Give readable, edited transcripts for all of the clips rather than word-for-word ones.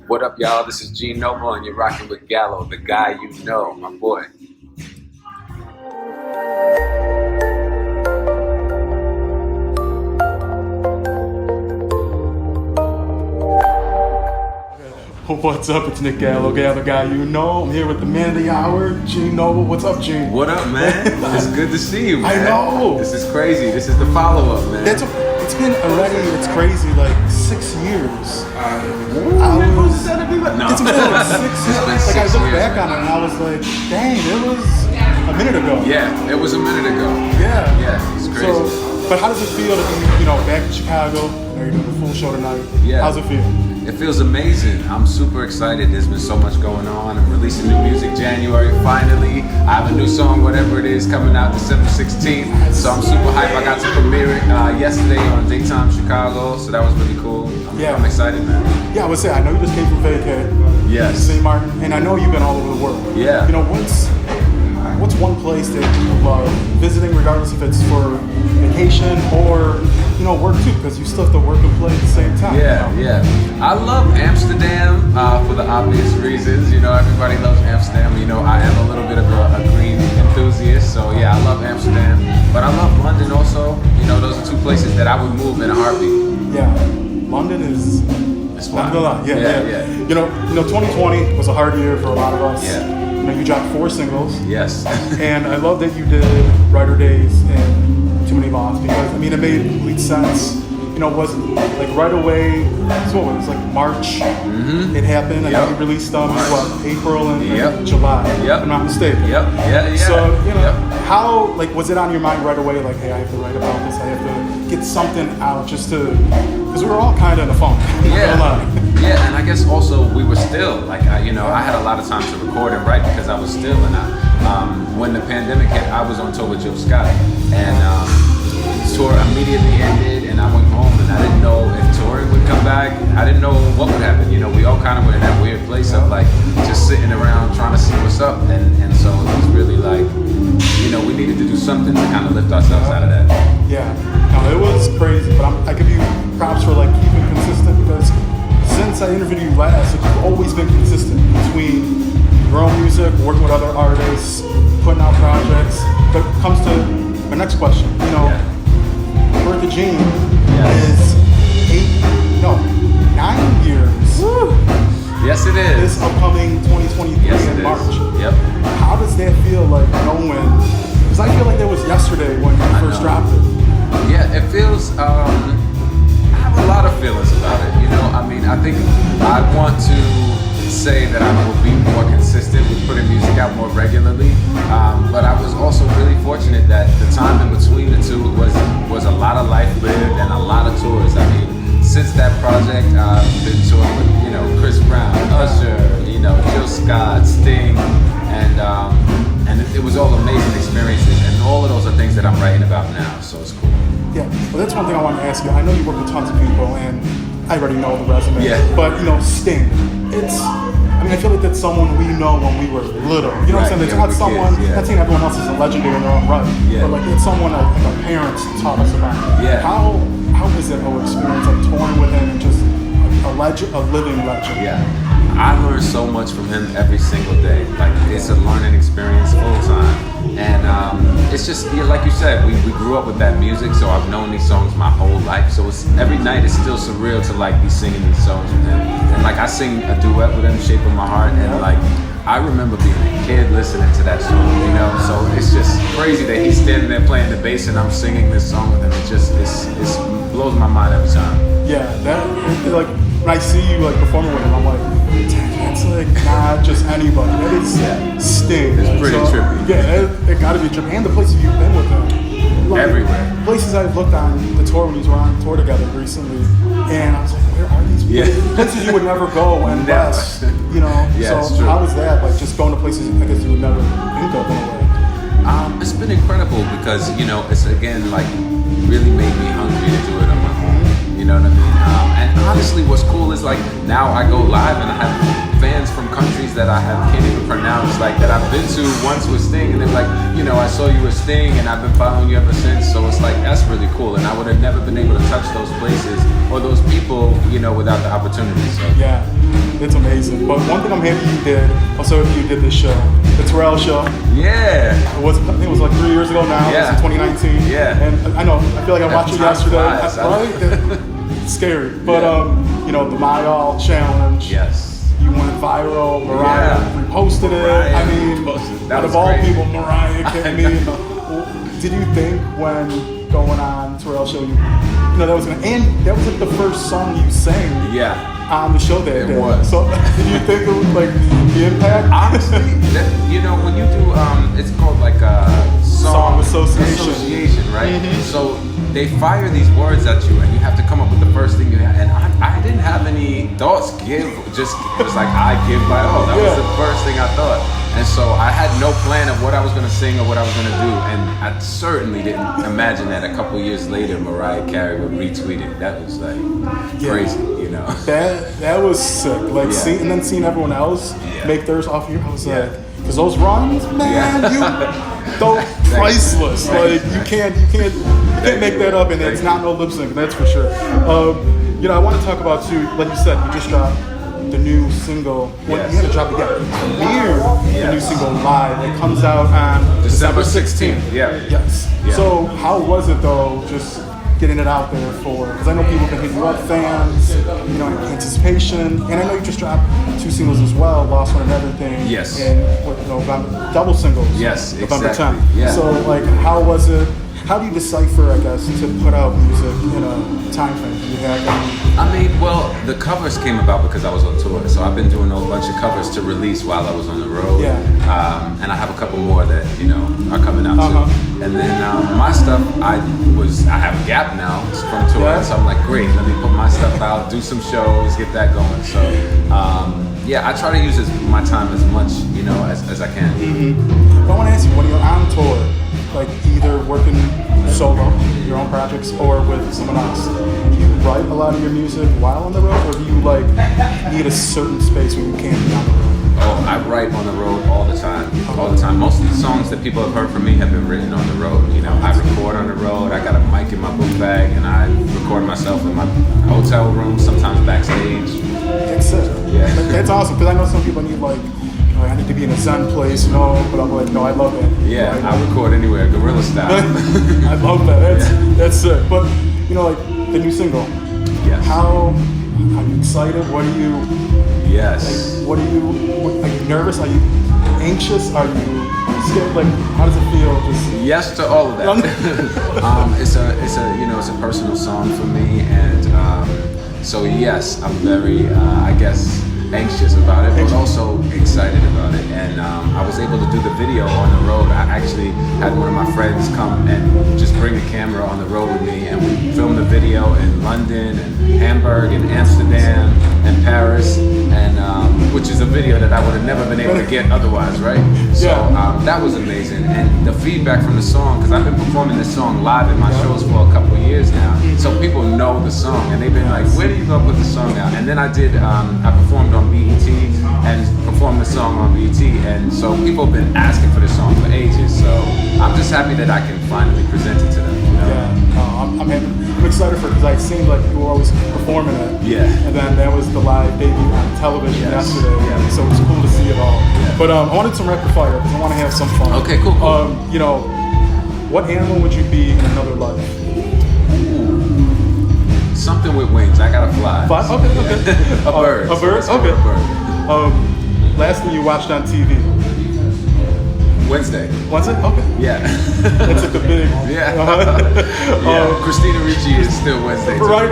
What up, y'all? This is Gene Noble, and you're rocking with Gallo, the guy you know, my boy. What's up? It's Nick Gallo, the guy you know. I'm here with the man of the hour, Gene Noble. What's up, Gene? What up, man? It's good to see you, man. I know. This is crazy. This is the follow-up, man. It's been already, it's crazy, like 6 years. No. It's been like 6 years. Like, I look back on it and I was like, dang, it was a minute ago. Yeah, it was a minute ago. Yeah. Yeah, it's crazy. So, but how does it feel to be, back in Chicago? You're doing the full show tonight. Yeah. How's it feel? It feels amazing. I'm super excited. There's been so much going on. I'm releasing new music January, finally. I have a new song, whatever it is, coming out December 16th. So I'm super hyped. I got to premiere it yesterday on Daytime Chicago, so that was really cool. I'm excited, man. Yeah, I would say, I know you just came from vacay. Yes. St. Martin, and I know you've been all over the world. Yeah. What's one place that you love visiting, regardless if it's for vacation or work too, because you still have to work and play at the same time. Yeah. I love Amsterdam for the obvious reasons. Everybody loves Amsterdam. I am a little bit of a green enthusiast, so yeah, I love Amsterdam. But I love London also. Those are two places that I would move in a heartbeat. Yeah, London is. It's fun. Yeah. 2020 was a hard year for a lot of us. Yeah. You dropped 4 singles. Yes. And I love that you did Brighter Days and Too Many Bonds, because it made complete sense. Wasn't like right away. So what was it, like March? Mm-hmm. It happened, and then you released them April and July. Yep. If I'm not mistaken. Yep. Yeah. So how was it on your mind right away? Like, hey, I have to write about this. I have to get something out, just to, because we were all kind of in a funk. Yeah, and I guess also we were still like, I had a lot of time to record and write because I was still in when the pandemic hit, I was on tour with Joe Scott, and tour immediately ended, and I went home, and I didn't know if touring would come back. I didn't know what would happen. We all kind of were in that weird place of like just sitting around trying to see what's up, and so it was really like, we needed to do something to kind of lift ourselves out of that. Yeah, no, it was crazy, but I give you props for like keeping consistent, because since I interviewed you last, you've always been consistent between your own music, working with other artists, putting out projects. But it comes to my next question. Birth of Gene is 9 years. Woo. Yes, it is. This upcoming 2023 in March. Yep. How does that feel, like knowing? Because I feel like that was yesterday when you first dropped it. Yeah, it feels. I have a lot of feelings about it. I think I want to say that I will be more consistent with putting music out more regularly, but I was also really fortunate that the time in between the two was a lot of life lived and a lot of tours. Since that project, I've been touring with Chris Brown, Usher, Jill Scott, Sting, and it was all amazing experiences, and all of those are things that I'm writing about now, so it's cool. Yeah, well, that's one thing I want to ask you. I know you work with tons of people, and I already know the resume. Yeah. But Sting, I feel like that's someone we know when we were little. You know what I'm saying? It's not someone. Kids, not saying everyone else is a legendary in their own right. Yeah. But like it's someone like our parents taught us about. Yeah. How was that whole experience, like touring with him and just a living legend? Yeah. I learned so much from him every single day. Like, it's a learning experience full time. And it's just, like you said, we grew up with that music, so I've known these songs my whole life. So every night it's still surreal to like be singing these songs with him. And like I sing a duet with him, Shape of My Heart, and like I remember being a kid listening to that song, So it's just crazy that he's standing there playing the bass and I'm singing this song with him. It blows my mind every time. Yeah, like when I see you like performing with him, I'm like, that's like not just anybody. That is Sting. It's pretty trippy. Yeah, it gotta be trippy. And the places you've been with him. Like, everywhere. Places I've looked on the tour when we were on tour together recently, and I was like, where are these places? Places you would never go unless, Yeah, so how was that? Like just going to places I guess you would never think of in a way. It's been incredible because, it's again like really made me hungry to do it on my own. know what I mean? And honestly, what's cool is like now I go live and I have fans from countries that can't even pronounce, like that I've been to once with Sting, and they're like, you know, I saw you with Sting and I've been following you ever since. So it's like, that's really cool, and I would have never been able to touch those places or those people, you know, without the opportunity. So Yeah, it's amazing. But one thing I'm happy you did, also you did this show, the Terrell show. yeah, I think it was like 3 years ago now. Yeah. It was in 2019. Yeah. And I know, I feel like I watched it Time yesterday. flies. Right? It's scary. But, Yeah. you know, the Mile Challenge. yes. You went viral. Mariah reposted it. Mariah I mean, reposted it. That out of was all great. people, Mariah Carey. Did you think when going on Terrell show, you know, that was like the first song you sang Yeah. on the show that It day. was. So did you think it was like the impact? Honestly, you know, when you do, it's called like a Song association. right? Mhm. So they fire these words at you, and you have to come up with the first thing you have. And I didn't have any thoughts. It was like I give by all. That was the first thing I thought. And so I had no plan of what I was going to sing or what I was going to do. And I certainly didn't imagine that a couple years later, Mariah Carey would retweet it. That was like crazy, you know? That was sick. Like, seeing everyone else make theirs off you, I was like, because those runs, man, priceless. Like, you can't make that up, and it's not no lip sync. That's for sure. You know, I want to talk about too. Like you said, you just dropped the new single. Well, you had to drop it yet. The new single live. It comes out on December 16th. Yeah. Yes. Yeah. So how was it though, just getting it out there because I know people can hit you up, fans, you know, anticipation, and I know you just dropped 2 singles as well, Lost One and Everything. Yes. And November, double singles. Yes, November exactly. 10th. Yeah. So like, how was it? How do you decipher, I guess, to put out music in a time frame? Do you have any? I mean, well, the covers came about because I was on tour, so I've been doing a bunch of covers to release while I was on the road. Yeah. And I have a couple more that are coming out too. And then my stuff, I have a gap now from touring, so I'm like, great, let me put my stuff out, do some shows, get that going. So I try to use my time as much, as I can. Mm-hmm. I want to ask you, when you're on tour, like either working solo, your own projects, or with someone else, do you write a lot of your music while on the road, or do you like need a certain space when you can't be on the road? Oh, I write on the road all the time. All the time. Most of the songs that people have heard from me have been written on the road. I record on the road. I got a mic in my book bag, and I record myself in my hotel room, sometimes backstage. That's it. Yeah. That's awesome, because I know some people need like, I need to be in a zen place, but I'm like, no, I love it. Yeah, I record anywhere, guerrilla style. I love that. That's sick. But like the new single. Yes. How are you excited? What are you? Yes. Like, are you nervous? Are you anxious? Are you scared? Like, how does it feel? Just yes to all of that. It's a personal song for me, and so yes, I'm very, anxious about it, but also excited about it. And I was able to do the video on the road. I actually had one of my friends come and just bring a camera on the road with me, and we filmed the video in London and Hamburg and Amsterdam and Paris, and which is a video that I would have never been able to get otherwise, right? So that was amazing. And the feedback from the song, because I've been performing this song live in my shows for a couple of years now, so people know the song, and they've been like, where do you go put the song out? And then I performed on BET and performed the song on BET, and so people have been asking for the song for ages. So I'm just happy that I can finally present it to them. I'm excited for it because I seemed like you were always performing it. Yeah. And then that was the live debut on television yesterday. Yeah. So it's cool to see it all. Yeah. But I wanted some rapid fire because I want to have some fun. Okay, cool. What animal would you be in another life? Something with wings. I gotta fly. Okay. A bird. A bird? So okay. A bird. Last thing you watched on TV? Wednesday. Was it? Okay. Yeah. That's like the big. Yeah. Christina Ricci is still Wednesday. Right.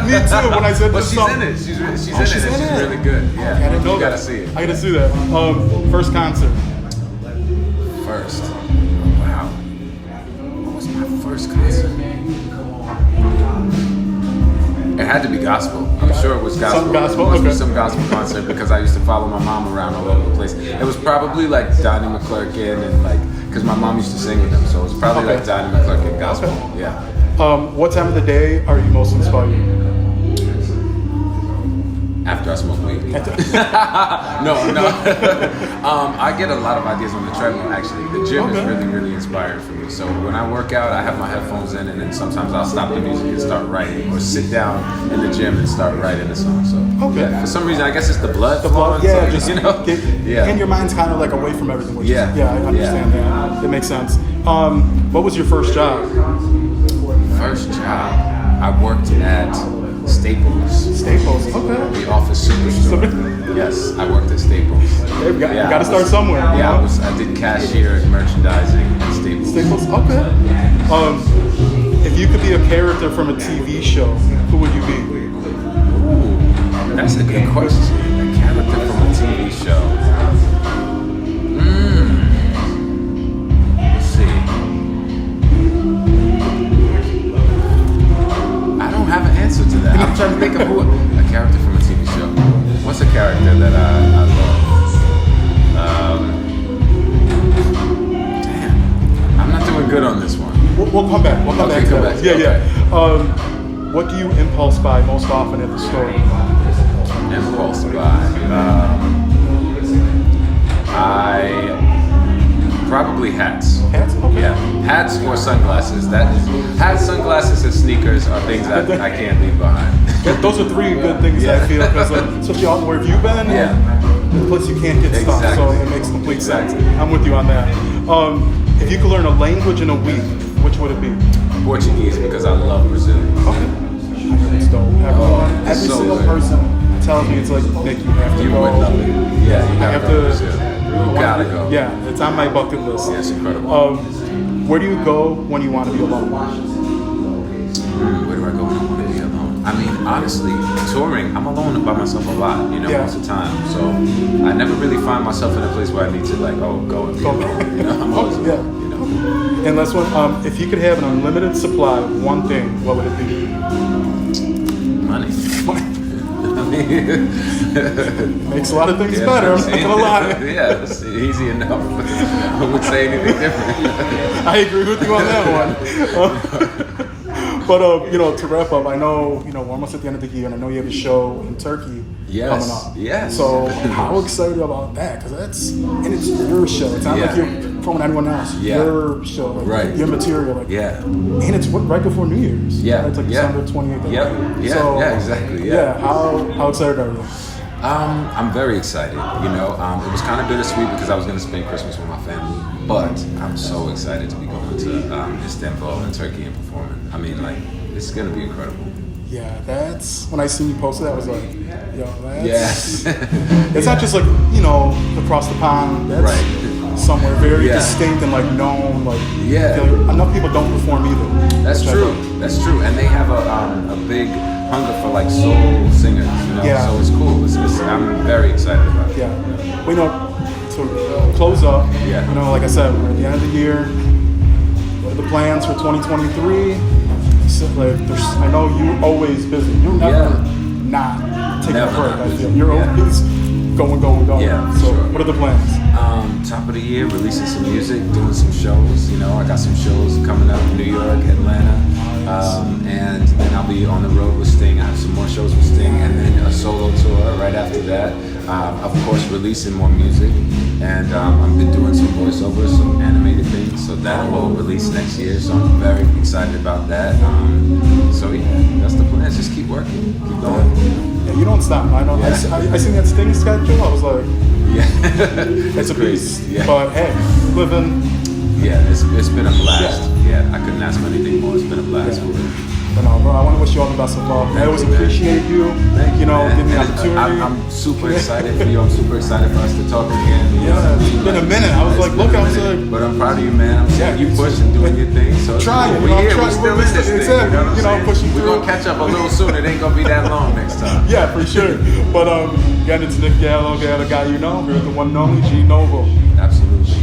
Me too. When I said but this she's song. in it. She's in it. She's really good. Yeah. I didn't know you that. gotta see it. I gotta see that. First concert. First. Wow. What was my first concert? It had to be gospel. I'm sure it was gospel. Some gospel, It must be okay. some gospel concert because I used to follow my mom around all over the place. It was probably like Donnie McClurkin and because my mom used to sing with them, so it was probably like Donnie McClurkin gospel. Okay. Yeah. What time of the day are you most inspired? After I smoke weed. No. I get a lot of ideas on the treadmill, actually. The gym is really, really inspiring for me. So when I work out, I have my headphones in, and then sometimes I'll stop the music and start writing, or sit down in the gym and start writing a song. So for some reason, I guess it's the blood. Yeah, so, just and your mind's kind of like away from everything. Which I understand that. It makes sense. What was your first job? First job, I worked at Staples. Staples, okay. The office superstore. Yes, I worked at Staples. You got to start somewhere. Yeah, I did cashier and merchandising at Staples. Staples, okay. If you could be a character from a TV show, who would you be? Ooh, that's a good question. A character from a TV show. Let's see. I don't have an answer to that. I'm trying to think of a character from a TV show. What's a character that I love? Damn, I'm not doing good on this one. We'll come back. We'll come back to that. Okay. What do you impulse buy most often at the store? Impulse buy. Probably hats. Hats? Okay. Yeah, hats or sunglasses. Hats, sunglasses, and sneakers are things that I can't leave behind. Those are three good things I feel, because especially out where have you been? Yeah. The place you can't get stuff, so it makes complete sense. I'm with you on that. If you could learn a language in a week, which would it be? Portuguese, because I love Brazil. Okay. It's dope. Every single person tells me it's like, Nick, you have to You go. would love it. Yeah, you gotta go to Brazil. You gotta go. Yeah, it's on my bucket list. Yeah, it's incredible. Where do you go when you want to be alone? Where do I go when I want to be alone? I mean, honestly, touring, I'm alone by myself a lot, most of the time. So I never really find myself in a place where I need to go and be alone. I'm always alone. And last one, if you could have an unlimited supply of one thing, what would it be? Money. Makes a lot of things better, I'm not gonna lie. Yeah, it's easy enough. I would say anything different. I agree with you on that one. But to wrap up, I know we're almost at the end of the year, and I know you have a show in Turkey coming up. Yes. So how excited about that? Because it's your show. It's not like you're from anyone else. Your show, like your material, and it's right before New Year's. Yeah. It's like December 28th. Yeah. So, Exactly. How excited are you? I'm very excited. It was kind of bittersweet because I was going to spend Christmas with my family, but I'm so excited to be going to Istanbul and Turkey and performing. I mean, it's going to be incredible. Yeah, that's when I seen you post it. I was like, Yes. It's not just across the pond. That's somewhere very distinct and known. Enough people don't perform either. That's true. And they have a big hunger for soul singers. So it's cool. I'm very excited about it. Yeah. Well, to close up. Like I said, we're at the end of the year. What are the plans for 2023? I know you're always busy. You're never not taking a break. I feel you're always going. Yeah. So what are the plans? Top of the year, releasing some music, doing some shows. I got some shows coming up in New York, Atlanta, and then I'll be on the road with Sting. I have some more shows with Sting, and then a solo tour right after that. Of course, releasing more music, and I've been doing some voiceovers, some animated things, so that will release next year. So I'm very excited about that. That's the plan. Just keep working, keep going. Yeah, you don't stop. I know. I seen that Sting schedule. I was like, it's a beast. Yeah. But hey, living. Yeah, it's been a blast. Yeah, I couldn't ask for anything more. It's been a blast. But no, bro, I want to wish you all the best of luck. I always appreciate you. Thank you, giving me the opportunity. I'm super excited for you. I'm super excited for us to talk again. It's been a minute. I was like, look, I was like, but I'm proud of you, man. I'm seeing you pushing, doing your thing. So trying. We're here. We're still in this thing. Exactly. Pushing through. We're gonna catch up a little soon. It ain't gonna be that long next time. Yeah, for sure. But again, it's Nick Gallo, Gallo, guy you know. We're the one and only G Noble. Absolutely.